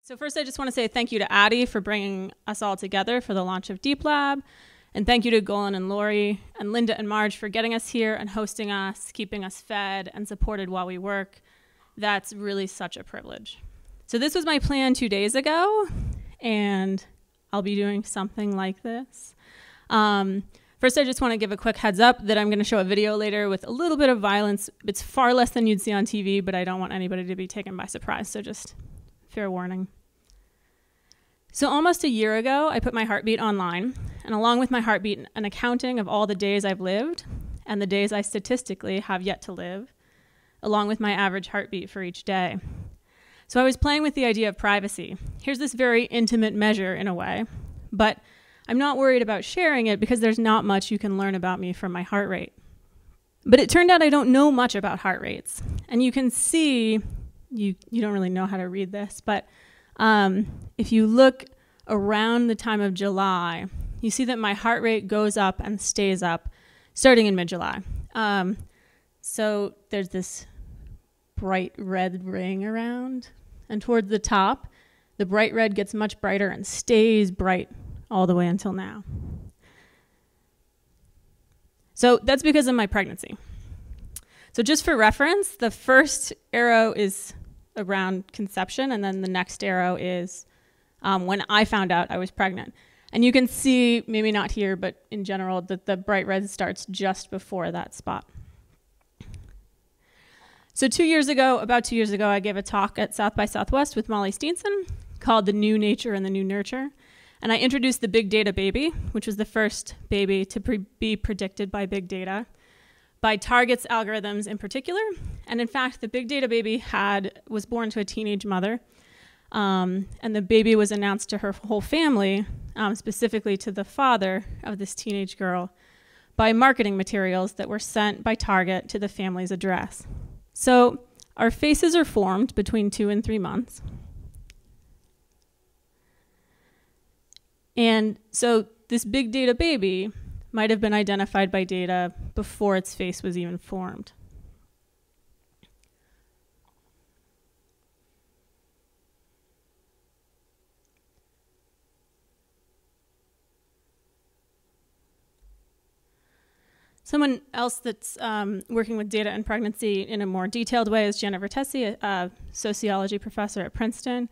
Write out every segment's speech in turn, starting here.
So first, I just want to say thank you to Addie for bringing us all together for the launch of Deep Lab. And thank you to Golan and Lori and Linda and Marge for getting us here and hosting us, keeping us fed and supported while we work. That's really such a privilege. So this was my plan 2 days ago, and I'll be doing something like this. First, I just want to give a quick heads up that I'm going to show a video later with a little bit of violence. It's far less than you'd see on TV, but I don't want anybody to be taken by surprise, so just fair warning. So almost a year ago, I put my heartbeat online, and along with my heartbeat, an accounting of all the days I've lived and the days I statistically have yet to live, along with my average heartbeat for each day. So I was playing with the idea of privacy. Here's this very intimate measure in a way, but I'm not worried about sharing it because there's not much you can learn about me from my heart rate. But it turned out I don't know much about heart rates. And you can see, you don't really know how to read this, but if you look around the time of July, you see that my heart rate goes up and stays up starting in mid-July. So there's this bright red ring around, and towards the top, the bright red gets much brighter and stays bright all the way until now. So that's because of my pregnancy. So just for reference, the first arrow is around conception, and then the next arrow is when I found out I was pregnant. And you can see, maybe not here, but in general, that the bright red starts just before that spot. So about 2 years ago, I gave a talk at South by Southwest with Molly Steenson called The New Nature and the New Nurture. And I introduced the big data baby, which was the first baby to be predicted by big data, by targets algorithms in particular. And in fact, the big data baby was born to a teenage mother. And the baby was announced to her whole family, specifically to the father of this teenage girl, by marketing materials that were sent by Target to the family's address. So our faces are formed between 2 and 3 months. And so this big data baby might have been identified by data before its face was even formed. Someone else that's working with data and pregnancy in a more detailed way is Jennifer Tessie, a sociology professor at Princeton,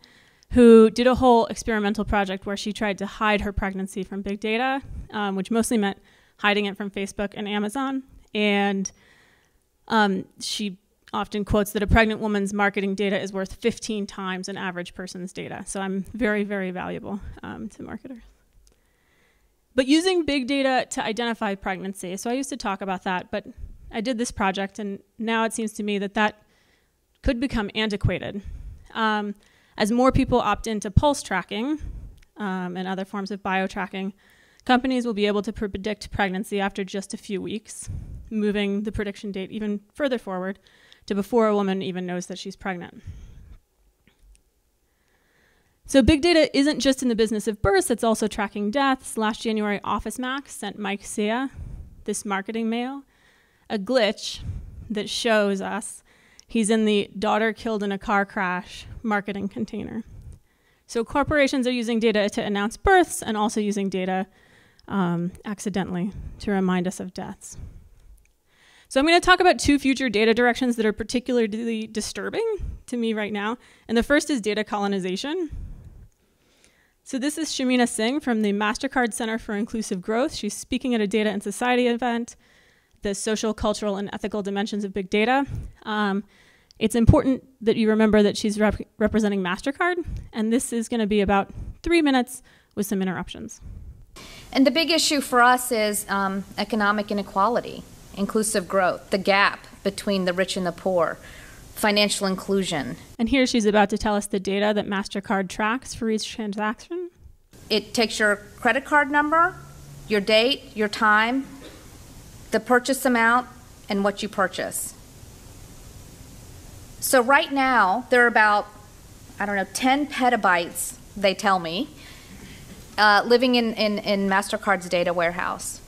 who did a whole experimental project where she tried to hide her pregnancy from big data, which mostly meant hiding it from Facebook and Amazon. And she often quotes that a pregnant woman's marketing data is worth 15 times an average person's data. So I'm very, very valuable to marketers. But using big data to identify pregnancy, so I used to talk about that, but I did this project, and now it seems to me that that could become antiquated. As more people opt into pulse tracking and other forms of bio-tracking, companies will be able to predict pregnancy after just a few weeks, moving the prediction date even further forward to before a woman even knows that she's pregnant. So big data isn't just in the business of births, it's also tracking deaths. Last January, OfficeMax sent Mike Sea, this marketing mail, a glitch that shows us he's in the daughter killed in a car crash marketing container. So corporations are using data to announce births and also using data accidentally to remind us of deaths. So I'm going to talk about 2 future data directions that are particularly disturbing to me right now. And the first is data colonization. So this is Shamina Singh from the MasterCard Center for Inclusive Growth. She's speaking at a Data and Society event, the social, cultural, and ethical dimensions of big data. It's important that you remember that she's representing MasterCard, and this is going to be about 3 minutes with some interruptions. And the big issue for us is economic inequality, inclusive growth, the gap between the rich and the poor, financial inclusion. And here she's about to tell us the data that MasterCard tracks for each transaction. It takes your credit card number, your date, your time, the purchase amount, and what you purchase. So right now, there are about, 10 petabytes, they tell me, living in MasterCard's data warehouse.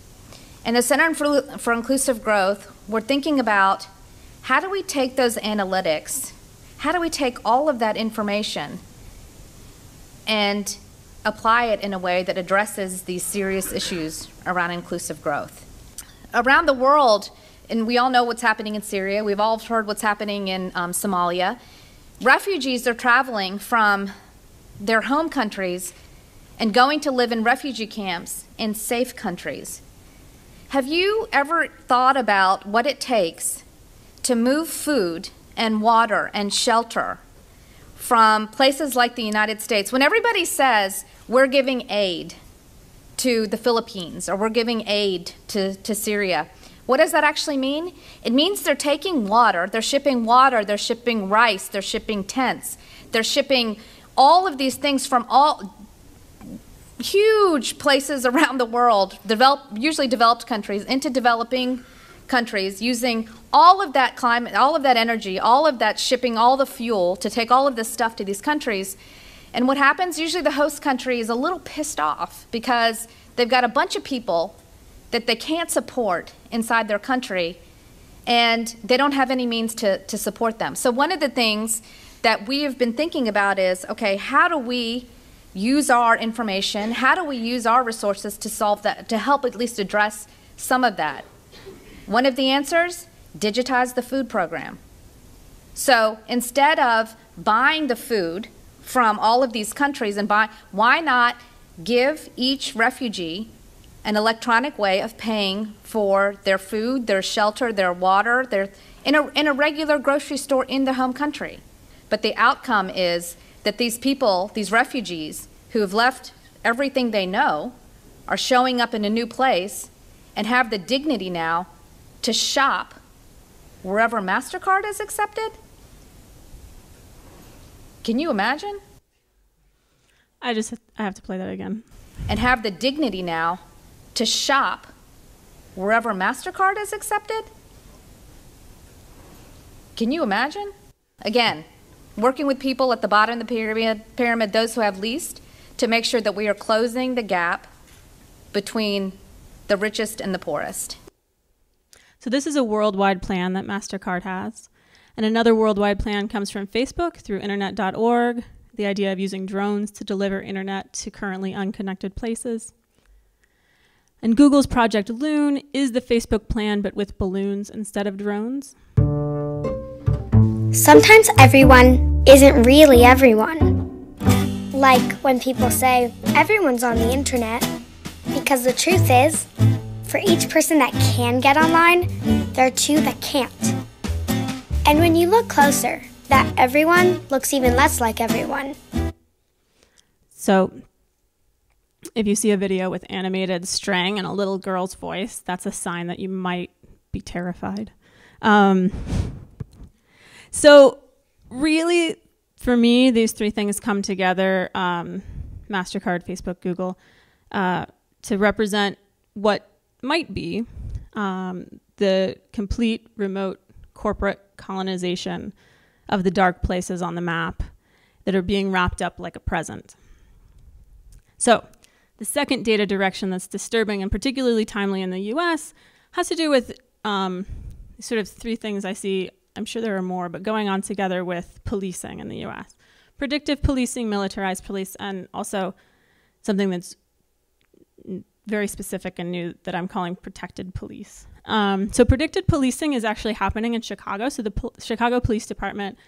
And the Center for Inclusive Growth, we're thinking about how do we take those analytics, how do we take all of that information and apply it in a way that addresses these serious issues around inclusive growth. Around the world, and we all know what's happening in Syria, we've all heard what's happening in Somalia, refugees are traveling from their home countries and going to live in refugee camps in safe countries. Have you ever thought about what it takes to move food and water and shelter from places like the United States? When everybody says we're giving aid to the Philippines or we're giving aid to Syria, what does that actually mean? It means they're taking water, they're shipping rice, they're shipping tents, they're shipping all of these things from all huge places around the world, usually developed countries, into developing countries, using all of that climate, all of that energy, all of that shipping, all the fuel to take all of this stuff to these countries. And what happens? Usually the host country is a little pissed off because they've got a bunch of people that they can't support inside their country, and they don't have any means to support them. So one of the things that we have been thinking about is, okay, how do we use our information, how do we use our resources to solve that, to help at least address some of that? One of the answers, digitize the food program. So instead of buying the food from all of these countries and why not give each refugee an electronic way of paying for their food, their shelter, their water, in a regular grocery store in their home country? But the outcome is that these people, these refugees who have left everything they know, are showing up in a new place and have the dignity now to shop wherever MasterCard is accepted? Can you imagine? I have to play that again. And have the dignity now to shop wherever MasterCard is accepted? Can you imagine? Again, working with people at the bottom of the pyramid, those who have least, to make sure that we are closing the gap between the richest and the poorest. So this is a worldwide plan that MasterCard has. And another worldwide plan comes from Facebook through internet.org, the idea of using drones to deliver internet to currently unconnected places. And Google's Project Loon is the Facebook plan, but with balloons instead of drones. Sometimes everyone isn't really everyone. Like when people say, everyone's on the internet, because the truth is, for each person that can get online, there are two that can't. And when you look closer, that everyone looks even less like everyone. So if you see a video with animated string and a little girl's voice, that's a sign that you might be terrified. So really, for me, these three things come together, MasterCard, Facebook, Google, to represent what might be the complete remote corporate colonization of the dark places on the map that are being wrapped up like a present. So the second data direction that's disturbing and particularly timely in the US has to do with sort of three things I see. I'm sure there are more, but going on together with policing in the US. Predictive policing, militarized police, and also something that's very specific and new that I'm calling protected police. So predicted policing is actually happening in Chicago. So the Chicago Police Department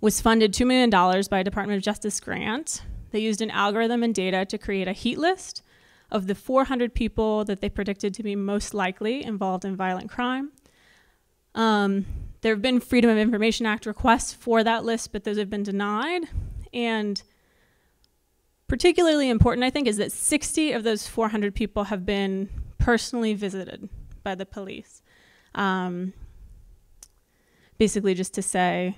was funded $2 million by a Department of Justice grant. They used an algorithm and data to create a heat list of the 400 people that they predicted to be most likely involved in violent crime. There have been Freedom of Information Act requests for that list, but those have been denied. And particularly important, I think, is that 60 of those 400 people have been personally visited by the police. Basically just to say,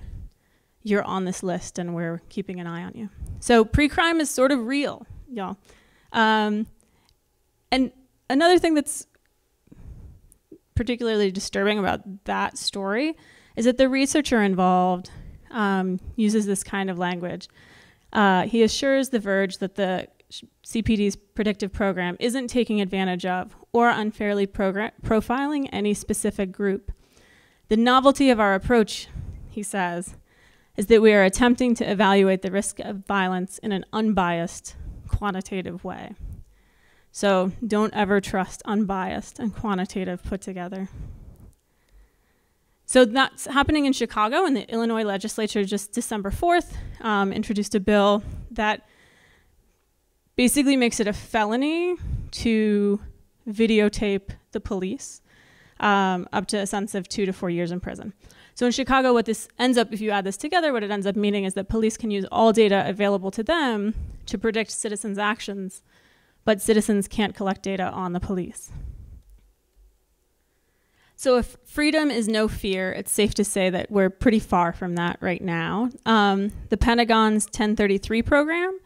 you're on this list and we're keeping an eye on you. So pre-crime is sort of real, y'all. And another thing that's particularly disturbing about that story is that the researcher involved uses this kind of language. He assures The Verge that the CPD's predictive program isn't taking advantage of or unfairly profiling any specific group. The novelty of our approach, he says, is that we are attempting to evaluate the risk of violence in an unbiased, quantitative way. So don't ever trust unbiased and quantitative put together. So that's happening in Chicago, and the Illinois legislature just December 4th introduced a bill that basically makes it a felony to videotape the police up to a sentence of 2 to 4 years in prison. So in Chicago, what this ends up, if you add this together, what it ends up meaning is that police can use all data available to them to predict citizens' actions, but citizens can't collect data on the police. So if freedom is no fear, it's safe to say that we're pretty far from that right now. The Pentagon's 1033 program,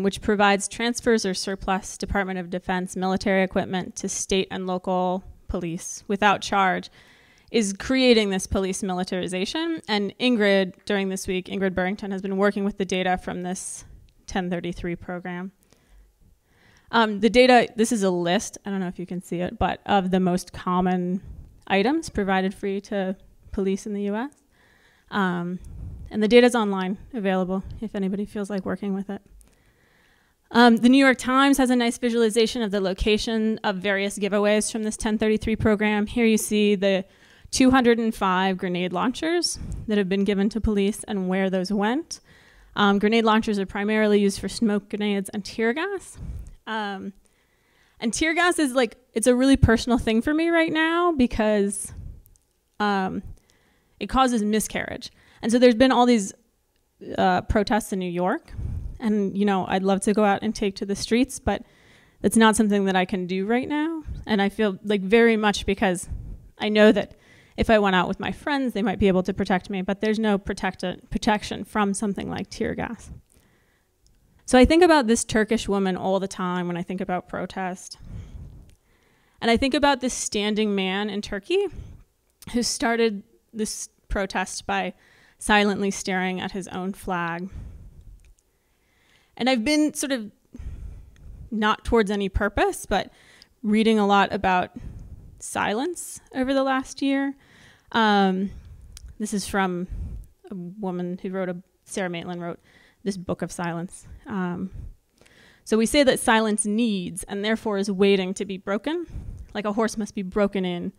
which provides transfers or surplus Department of Defense military equipment to state and local police without charge, is creating this police militarization. And Ingrid, during this week, Ingrid Burrington has been working with the data from this 1033 program. The data, this is a list, I don't know if you can see it, but of the most common items provided free to police in the US. And the data's online, available, if anybody feels like working with it. The New York Times has a nice visualization of the location of various giveaways from this 1033 program. Here you see the 205 grenade launchers that have been given to police and where those went. Grenade launchers are primarily used for smoke grenades and tear gas. And tear gas is like, it's a really personal thing for me right now because it causes miscarriage. And so there's been all these protests in New York. And, you know, I'd love to go out and take to the streets, but that's not something that I can do right now. And I feel like very much because I know that if I went out with my friends, they might be able to protect me, but there's no protection from something like tear gas. So I think about this Turkish woman all the time when I think about protest. And I think about this standing man in Turkey who started this protest by silently staring at his own flag. And I've been sort of, not towards any purpose, but reading a lot about silence over the last year. This is from a woman who wrote, Sarah Maitland wrote this book of silence. So we say that silence needs and therefore is waiting to be broken, like a horse must be broken in.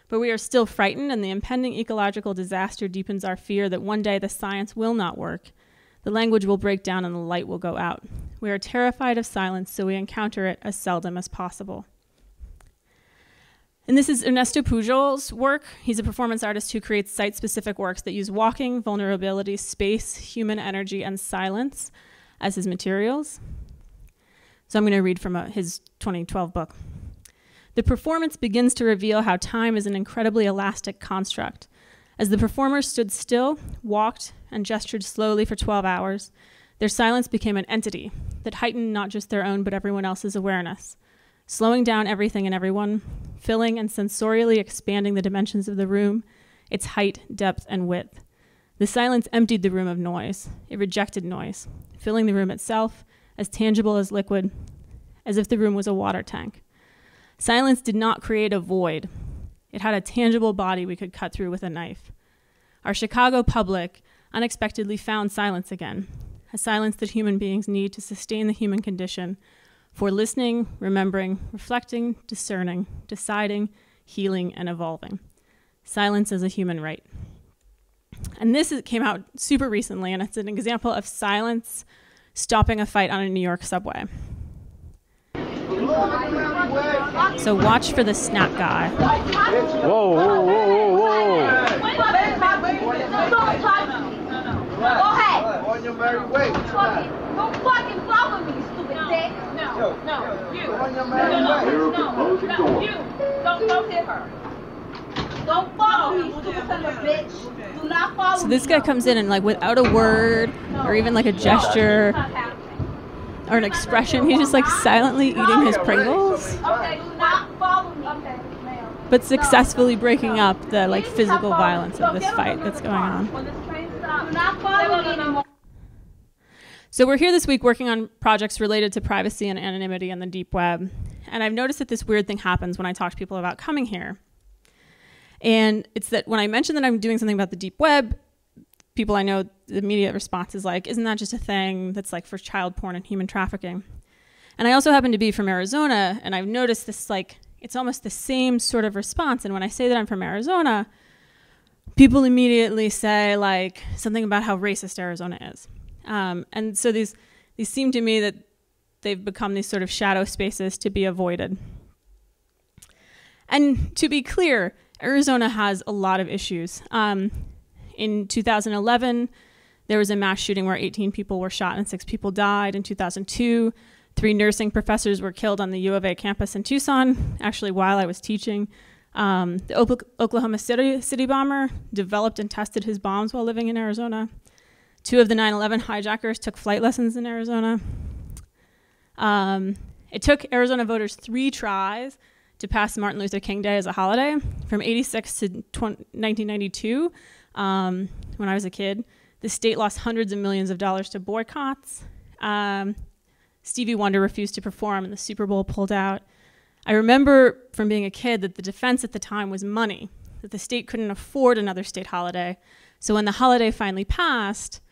But we are still frightened, and the impending ecological disaster deepens our fear that one day the science will not work. The language will break down and the light will go out. We are terrified of silence, so we encounter it as seldom as possible. And this is Ernesto Pujol's work. He's a performance artist who creates site-specific works that use walking, vulnerability, space, human energy, and silence as his materials. So I'm going to read from his 2012 book. The performance begins to reveal how time is an incredibly elastic construct. As the performers stood still, walked, and gestured slowly for 12 hours, their silence became an entity that heightened not just their own but everyone else's awareness, slowing down everything and everyone, filling and sensorially expanding the dimensions of the room, its height, depth, and width. The silence emptied the room of noise. It rejected noise, filling the room itself, as tangible as liquid, as if the room was a water tank. Silence did not create a void. It had a tangible body we could cut through with a knife. Our Chicago public unexpectedly found silence again, a silence that human beings need to sustain the human condition for listening, remembering, reflecting, discerning, deciding, healing, and evolving. Silence as a human right. And this came out super recently, and it's an example of silence stopping a fight on a New York subway. So watch for the snap guy. Whoa, whoa, whoa, whoa, whoa. Go ahead. On your merry way. Don't fucking follow me, you stupid dick. No, you. On your merry way. No, you. Don't hit her. Don't follow me, stupid son of a bitch. Do not follow me. So this guy comes in and like without a word or even like a gesture or an expression, he's just like silently eating his Pringles, Okay, do not follow me. Okay, ma'am. but successfully breaking up the like physical violence of this fight that's going on. When this train stops, do not follow me anymore. So we're here this week working on projects related to privacy and anonymity on the deep web. And I've noticed that this weird thing happens when I talk to people about coming here. And it's that when I mention that I'm doing something about the deep web, people I know, the immediate response is like, isn't that just a thing that's like for child porn and human trafficking? And I also happen to be from Arizona, and I've noticed this, like, it's almost the same sort of response. And when I say that I'm from Arizona, people immediately say like something about how racist Arizona is. And so these seem to me that they've become these sort of shadow spaces to be avoided. And to be clear, Arizona has a lot of issues. In 2011, there was a mass shooting where 18 people were shot and 6 people died. In 2002, 3 nursing professors were killed on the U of A campus in Tucson, actually while I was teaching. The Oklahoma City bomber developed and tested his bombs while living in Arizona. 2 of the 9/11 hijackers took flight lessons in Arizona. It took Arizona voters 3 tries to pass Martin Luther King Day as a holiday, from 86 to 1992. When I was a kid, the state lost hundreds of millions of dollars to boycotts. Stevie Wonder refused to perform and the Super Bowl pulled out. I remember from being a kid that the defense at the time was money, that the state couldn't afford another state holiday. So when the holiday finally passed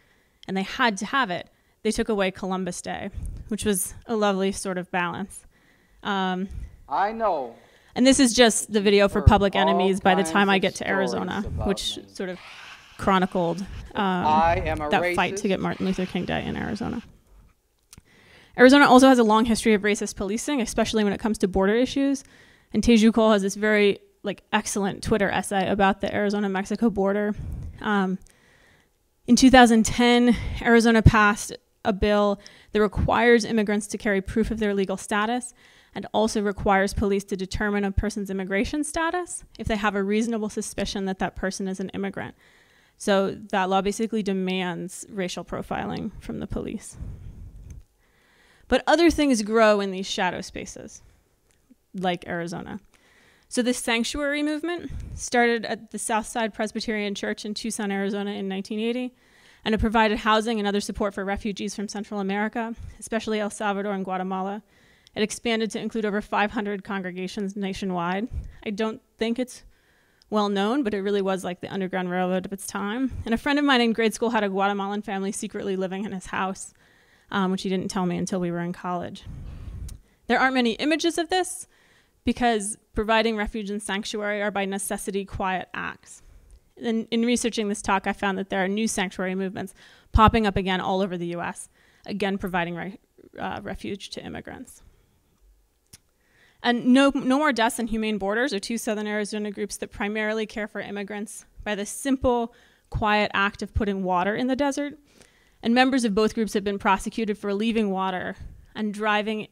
and they had to have it, they took away Columbus Day, which was a lovely sort of balance. I know. And this is just the video for Public Enemies by the time I get to Arizona, which sort of chronicled that fight to get Martin Luther King Day in Arizona. Arizona also has a long history of racist policing, especially when it comes to border issues. And Teju Cole has this very excellent Twitter essay about the Arizona-Mexico border. In 2010, Arizona passed a bill that requires immigrants to carry proof of their legal status and also requires police to determine a person's immigration status if they have a reasonable suspicion that that person is an immigrant. So that law basically demands racial profiling from the police. But other things grow in these shadow spaces, like Arizona. So this sanctuary movement started at the Southside Presbyterian Church in Tucson, Arizona in 1980, and it provided housing and other support for refugees from Central America, especially El Salvador and Guatemala. It expanded to include over 500 congregations nationwide. I don't think it's well known, but it really was like the Underground Railroad of its time. And a friend of mine in grade school had a Guatemalan family secretly living in his house, which he didn't tell me until we were in college. There aren't many images of this because providing refuge and sanctuary are by necessity quiet acts. And in researching this talk, I found that there are new sanctuary movements popping up again all over the US, again providing refuge to immigrants. And No More Deaths and Humane Borders are 2 Southern Arizona groups that primarily care for immigrants by the simple, quiet act of putting water in the desert. And members of both groups have been prosecuted for leaving water and driving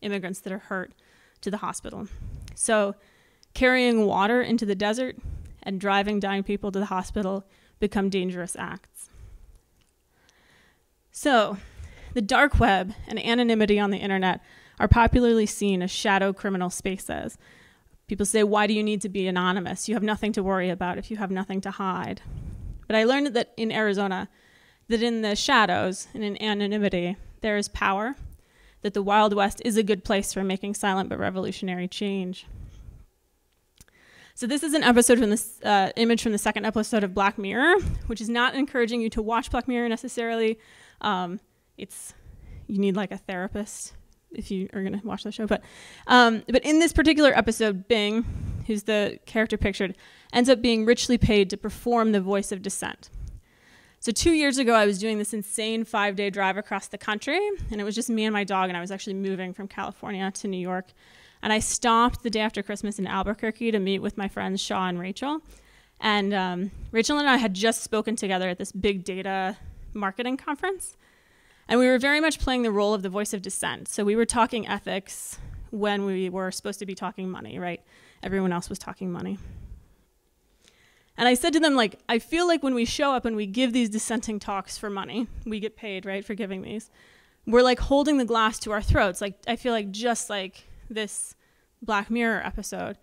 immigrants that are hurt to the hospital. So carrying water into the desert and driving dying people to the hospital become dangerous acts. So the dark web and anonymity on the internet are popularly seen as shadow criminal spaces. People say, why do you need to be anonymous? You have nothing to worry about if you have nothing to hide. But I learned that in Arizona, that in the shadows and in anonymity, there is power, that the Wild West is a good place for making silent but revolutionary change. So this is an episode from this image from the 2nd episode of Black Mirror, which is not encouraging you to watch Black Mirror necessarily. You need like a therapist if you are going to watch the show. But in this particular episode, Bing, who's the character pictured, ends up being richly paid to perform the voice of dissent. So 2 years ago, I was doing this insane 5-day drive across the country, and it was just me and my dog, and I was actually moving from California to New York. And I stopped the day after Christmas in Albuquerque to meet with my friends Shaw and Rachel. And Rachel and I had just spoken together at this big data marketing conference. And we were very much playing the role of the voice of dissent. So we were talking ethics when we were supposed to be talking money, right? Everyone else was talking money. And I said to them, I feel like when we show up and we give these dissenting talks for money, we get paid, right, for giving these. We're holding the glass to our throats. I feel like just like this Black Mirror episode,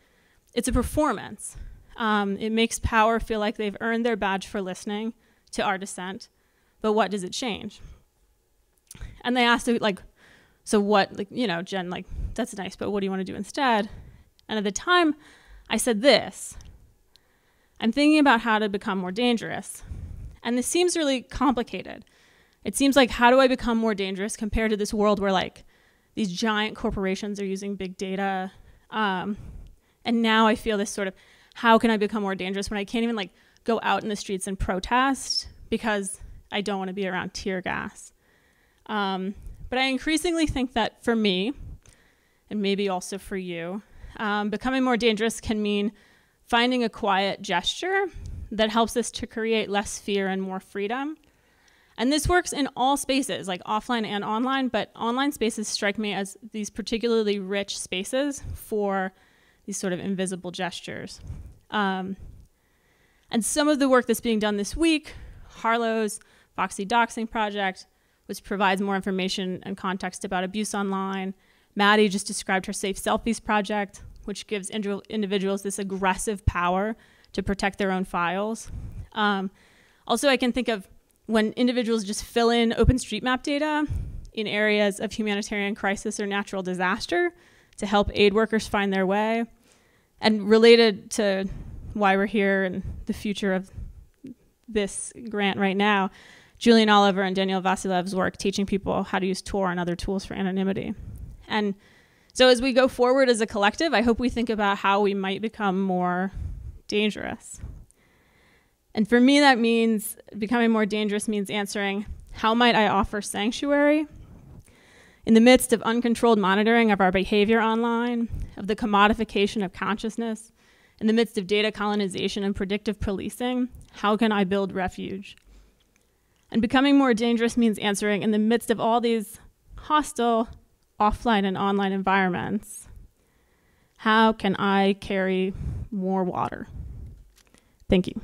it's a performance. It makes power feel like they've earned their badge for listening to our dissent. But what does it change? And they asked, so what, Jen, that's nice, but what do you want to do instead? And at the time, I said this. I'm thinking about how to become more dangerous. And this seems really complicated. It seems like, how do I become more dangerous compared to this world where like these giant corporations are using big data? And now I feel this sort of, how can I become more dangerous when I can't even like go out in the streets and protest because I don't want to be around tear gas? But I increasingly think that for me, and maybe also for you, becoming more dangerous can mean finding a quiet gesture that helps us to create less fear and more freedom. And this works in all spaces, like offline and online, but online spaces strike me as these particularly rich spaces for these sort of invisible gestures. And some of the work that's being done this week, Harlow's Foxy Doxing project, which provides more information and context about abuse online. Maddie just described her Safe Selfies project, which gives individuals this aggressive power to protect their own files. Also, I can think of when individuals just fill in OpenStreetMap data in areas of humanitarian crisis or natural disaster to help aid workers find their way. And related to why we're here and the future of this grant right now, Julian Oliver and Daniel Vasilev's work teaching people how to use Tor and other tools for anonymity. And so as we go forward as a collective, I hope we think about how we might become more dangerous. And for me, that means becoming more dangerous means answering, how might I offer sanctuary in the midst of uncontrolled monitoring of our behavior online, of the commodification of consciousness, in the midst of data colonization and predictive policing? How can I build refuge? And becoming more dangerous means answering, in the midst of all these hostile offline and online environments, how can I carry more water? Thank you.